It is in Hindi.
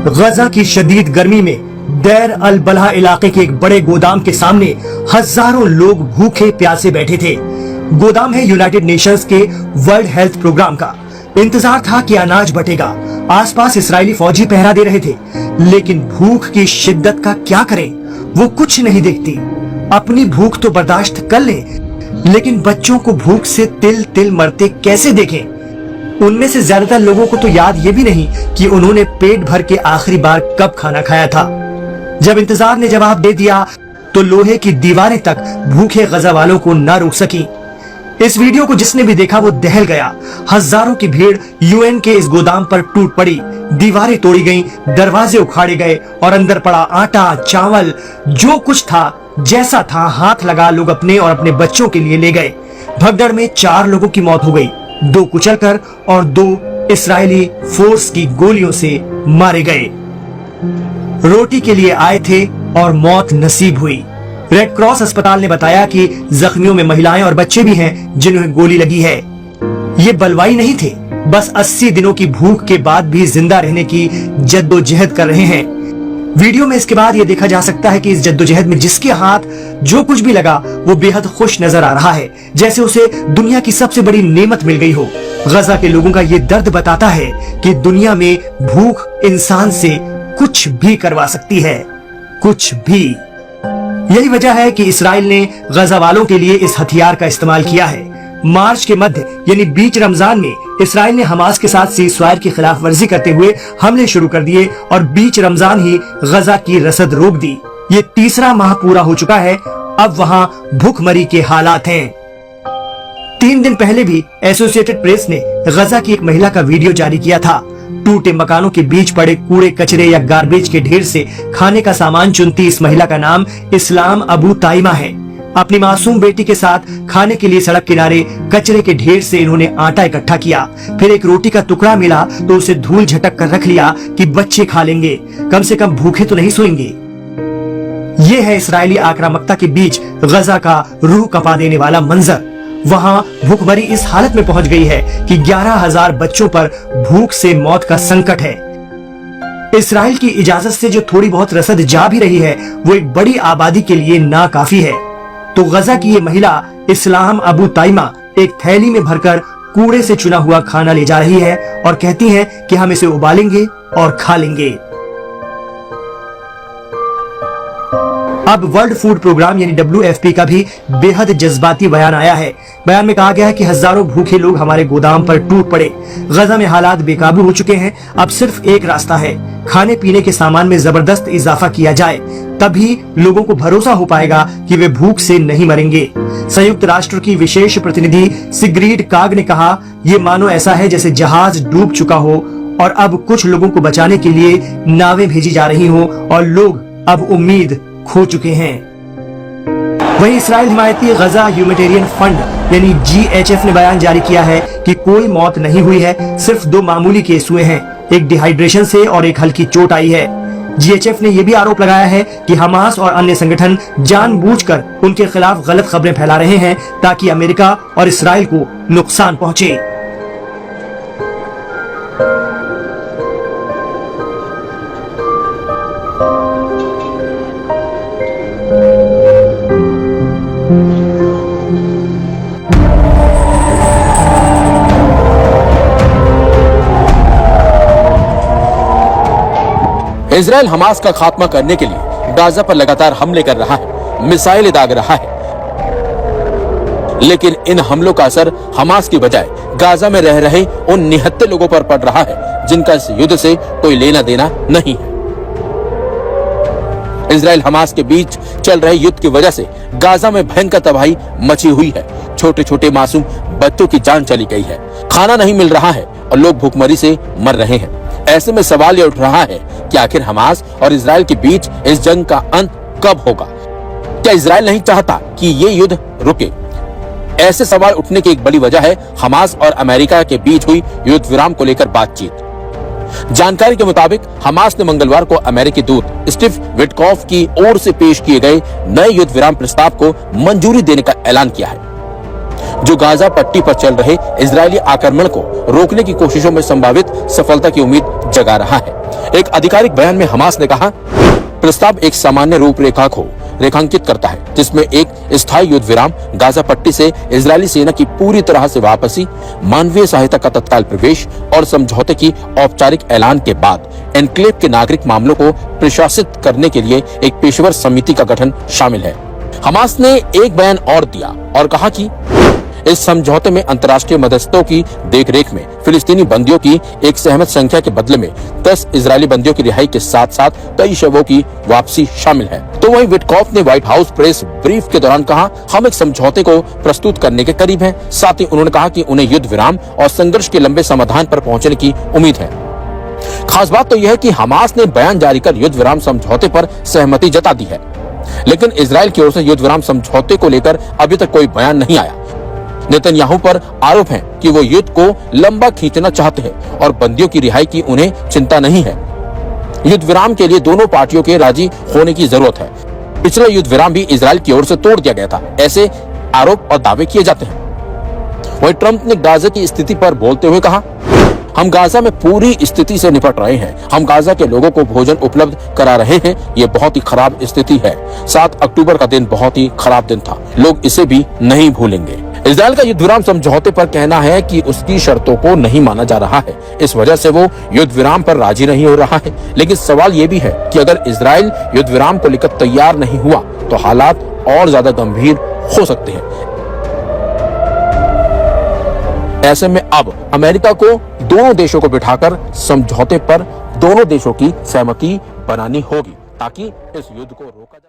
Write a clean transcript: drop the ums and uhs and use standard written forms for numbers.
गजा की शदीद गर्मी में देर अल बलहा इलाके के एक बड़े गोदाम के सामने हजारों लोग भूखे प्यासे बैठे थे। गोदाम है यूनाइटेड नेशंस के वर्ल्ड हेल्थ प्रोग्राम का। इंतजार था कि अनाज बटेगा। आसपास इस्राएली फौजी पहरा दे रहे थे, लेकिन भूख की शिद्दत का क्या करें? वो कुछ नहीं देखती। अपनी भूख तो बर्दाश्त कर ले, लेकिन बच्चों को भूख से तिल तिल मरते कैसे देखें? उनमें से ज्यादातर लोगों को तो याद ये भी नहीं कि उन्होंने पेट भर के आखिरी बार कब खाना खाया था। जब इंतजार ने जवाब दे दिया तो लोहे की दीवारें तक भूखे गजा वालों को न रोक सकी। इस वीडियो को जिसने भी देखा वो दहल गया। हजारों की भीड़ यूएन के इस गोदाम पर टूट पड़ी। दीवारें तोड़ी गईं, दरवाजे उखाड़े गए और अंदर पड़ा आटा, चावल, जो कुछ था जैसा था हाथ लगा लोग अपने और अपने बच्चों के लिए ले गए। भगदड़ में 4 लोगों की मौत हो गई, 2 कुचलकर और 2 इस्राएली फोर्स की गोलियों से मारे गए। रोटी के लिए आए थे और मौत नसीब हुई। रेड क्रॉस अस्पताल ने बताया कि जख्मियों में महिलाएं और बच्चे भी हैं जिन्हें गोली लगी है। ये बलवाई नहीं थे, बस 80 दिनों की भूख के बाद भी जिंदा रहने की जद्दोजहद कर रहे हैं। वीडियो में इसके बाद ये देखा जा सकता है कि इस जद्दोजहद में जिसके हाथ जो कुछ भी लगा वो बेहद खुश नजर आ रहा है, जैसे उसे दुनिया की सबसे बड़ी नेमत मिल गई हो। गजा के लोगों का ये दर्द बताता है कि दुनिया में भूख इंसान से कुछ भी करवा सकती है, कुछ भी। यही वजह है कि इसराइल ने गजा वालों के लिए इस हथियार का इस्तेमाल किया है। मार्च के मध्य यानी बीच रमजान में इसराइल ने हमास के साथ सीज़फायर की खिलाफ वर्जी करते हुए हमले शुरू कर दिए और बीच रमजान ही गजा की रसद रोक दी। ये 3रा माह पूरा हो चुका है। अब वहां भूखमरी के हालात हैं। 3 दिन पहले भी एसोसिएटेड प्रेस ने गजा की एक महिला का वीडियो जारी किया था। टूटे मकानों के बीच पड़े कूड़े कचरे या गार्बेज के ढेर से खाने का सामान चुनती इस महिला का नाम इस्लाम अबू ताइमा है। अपनी मासूम बेटी के साथ खाने के लिए सड़क किनारे कचरे के ढेर से इन्होंने आटा इकट्ठा किया। फिर एक रोटी का टुकड़ा मिला तो उसे धूल झटक कर रख लिया कि बच्चे खा लेंगे, कम से कम भूखे तो नहीं सोएंगे। ये है इस्राएली आक्रामकता के बीच गजा का रूह कपा देने वाला मंजर। वहां भूखमरी इस हालत में पहुंच गई है कि 11,000 बच्चों पर भूख से मौत का संकट है। इसराइल की इजाजत से जो थोड़ी बहुत रसद जा भी रही है वो एक बड़ी आबादी के लिए नाकाफी है। तो गजा की ये महिला इस्लाम अबू ताइमा एक थैली में भरकर कूड़े से चुना हुआ खाना ले जा रही है और कहती है कि हम इसे उबालेंगे और खा लेंगे। अब वर्ल्ड फूड प्रोग्राम यानी WFP का भी बेहद जज्बाती बयान आया है। बयान में कहा गया है कि हजारों भूखे लोग हमारे गोदाम पर टूट पड़े। गजा में हालात बेकाबू हो चुके हैं। अब सिर्फ एक रास्ता है, खाने पीने के सामान में जबरदस्त इजाफा किया जाए, तभी लोगों को भरोसा हो पाएगा कि वे भूख से नहीं मरेंगे। संयुक्त राष्ट्र की विशेष प्रतिनिधि सिग्रीड काग ने कहा, ये मानो ऐसा है जैसे जहाज डूब चुका हो और अब कुछ लोगों को बचाने के लिए नावें भेजी जा रही हो और लोग अब उम्मीद खो चुके हैं। वहीं इसराइल हिमायती गजा ह्यूमैनिटेरियन फंड यानी GHF ने बयान जारी किया है कि कोई मौत नहीं हुई है, सिर्फ 2 मामूली केस हुए हैं, एक डिहाइड्रेशन से और एक हल्की चोट आई है। GHF ने यह भी आरोप लगाया है कि हमास और अन्य संगठन जानबूझकर उनके खिलाफ गलत खबरें फैला रहे हैं ताकि अमेरिका और इसराइल को नुकसान पहुंचे। इजराइल हमास का खात्मा करने के लिए गाजा पर लगातार हमले कर रहा है, मिसाइलें दाग रहा है, लेकिन इन हमलों का असर हमास की बजाय गाजा में रह रहे उन निहत्थे लोगों पर पड़ रहा है जिनका इस युद्ध से कोई लेना देना नहीं है। इजराइल हमास के बीच चल रहे युद्ध की वजह से गाजा में भयंकर तबाही मची हुई है। छोटे छोटे मासूम बच्चों की जान चली गई है, खाना नहीं मिल रहा है और लोग भूखमरी से मर रहे हैं। ऐसे में सवाल ये उठ रहा है कि आखिर हमास और इजराइल के बीच इस जंग का अंत कब होगा? क्या इजराइल नहीं चाहता कि ये युद्ध रुके? ऐसे सवाल उठने की एक बड़ी वजह है हमास और अमेरिका के बीच हुई युद्ध विराम को लेकर बातचीत। जानकारी के मुताबिक हमास ने मंगलवार को अमेरिकी दूत स्टीव विटकॉफ की ओर से पेश किए गए नए युद्ध विराम प्रस्ताव को मंजूरी देने का ऐलान किया है, जो गाजा पट्टी पर चल रहे इजरायली आक्रमण को रोकने की कोशिशों में संभावित सफलता की उम्मीद जगा रहा है। एक आधिकारिक बयान में हमास ने कहा, प्रस्ताव एक सामान्य रूपरेखा को रेखांकित करता है जिसमें एक स्थायी युद्ध विराम, गाजा पट्टी से इजरायली सेना की पूरी तरह से वापसी, मानवीय सहायता का तत्काल प्रवेश और समझौते की औपचारिक ऐलान के बाद एन्क्लेव के नागरिक मामलों को प्रशासित करने के लिए एक पेशेवर समिति का गठन शामिल है। हमास ने एक बयान और दिया और कहा कि इस समझौते में अंतर्राष्ट्रीय मध्यस्थों की देखरेख में फिलिस्तीनी बंदियों की एक सहमत संख्या के बदले में 10 इजरायली बंदियों की रिहाई के साथ साथ कई शवों की वापसी शामिल है। तो वहीं विटकॉफ ने व्हाइट हाउस प्रेस ब्रीफ के दौरान कहा, हम एक समझौते को प्रस्तुत करने के करीब हैं। साथ ही उन्होंने कहा कि उन्हें युद्ध विराम और संघर्ष के लंबे समाधान पर पहुंचने की उम्मीद है। खास बात तो यह है कि हमास ने बयान जारी कर युद्ध विराम समझौते पर सहमति जता दी है, लेकिन इजरायल की ओर से युद्ध विराम समझौते को लेकर अभी तक कोई बयान नहीं आया। नेतन्याहू पर आरोप है कि वो युद्ध को लंबा खींचना चाहते हैं और बंदियों की रिहाई की उन्हें चिंता नहीं है। युद्ध विराम के लिए दोनों पार्टियों के राजी होने की जरूरत है। पिछला युद्ध विराम भी इजरायल की ओर से तोड़ दिया गया था, ऐसे आरोप और दावे किए जाते हैं। वहीं ट्रंप ने गाजा की स्थिति पर बोलते हुए कहा, हम गाजा में पूरी स्थिति से निपट रहे हैं। हम गाजा के लोगों को भोजन उपलब्ध करा रहे हैं। ये बहुत ही खराब स्थिति है। 7 अक्टूबर का दिन बहुत ही खराब दिन था। लोग इसे भी नहीं भूलेंगे। इजरायल का युद्ध विराम समझौते पर कहना है कि उसकी शर्तों को नहीं माना जा रहा है। इस वजह से वो युद्ध विराम पर राजी नहीं हो रहा है। लेकिन सवाल ये भी है कि अगर इजरायल युद्ध विराम को लेकर तैयार नहीं हुआ तो हालात और ज्यादा गंभीर हो सकते हैं। ऐसे में अब अमेरिका को दोनों देशों को बिठाकर समझौते पर दोनों देशों की सहमति बनानी होगी ताकि इस युद्ध को रोका जा सके।